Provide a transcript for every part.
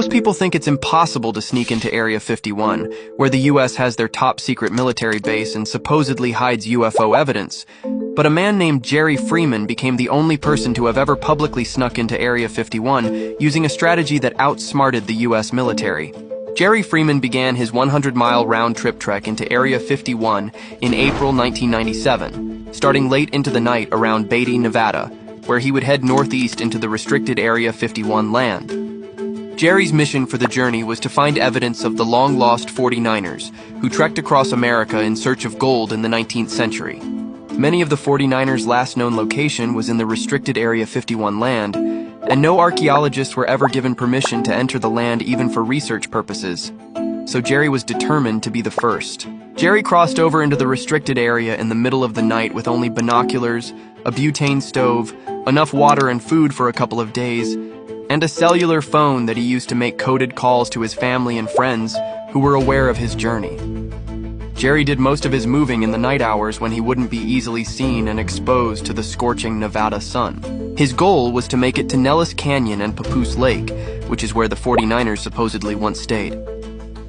Most people think it's impossible to sneak into Area 51, where the US has their top-secret military base and supposedly hides UFO evidence. But a man named Jerry Freeman became the only person to have ever publicly snuck into Area 51 using a strategy that outsmarted the US military. Jerry Freeman began his 100-mile round-trip trek into Area 51 in April 1997, starting late into the night around Beatty, Nevada, where he would head northeast into the restricted Area 51 land. Jerry's mission for the journey was to find evidence of the long-lost 49ers, who trekked across America in search of gold in the 19th century. Many of the 49ers' last known location was in the restricted Area 51 land, and no archaeologists were ever given permission to enter the land even for research purposes. So Jerry was determined to be the first. Jerry crossed over into the restricted area in the middle of the night with only binoculars, a butane stove, enough water and food for a couple of days, and a cellular phone that he used to make coded calls to his family and friends who were aware of his journey. Jerry did most of his moving in the night hours when he wouldn't be easily seen and exposed to the scorching Nevada sun. His goal was to make it to Nellis Canyon and Papoose Lake, which is where the 49ers supposedly once stayed.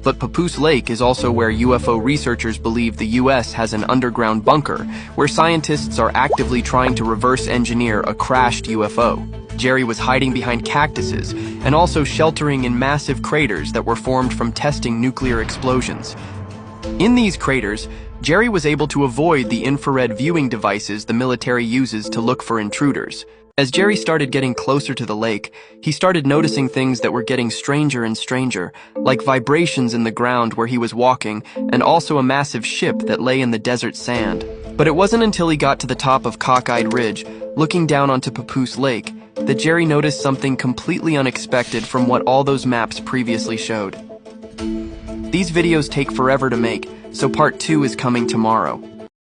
But Papoose Lake is also where UFO researchers believe the US has an underground bunker where scientists are actively trying to reverse engineer a crashed UFO. Jerry was hiding behind cactuses and also sheltering in massive craters that were formed from testing nuclear explosions. In these craters, Jerry was able to avoid the infrared viewing devices the military uses to look for intruders. As Jerry started getting closer to the lake, he started noticing things that were getting stranger and stranger, like vibrations in the ground where he was walking, and also a massive ship that lay in the desert sand. But it wasn't until he got to the top of Cockeyed Ridge, looking down onto Papoose Lake, that Jerry noticed something completely unexpected from what all those maps previously showed. These videos take forever to make, so part 2 is coming tomorrow.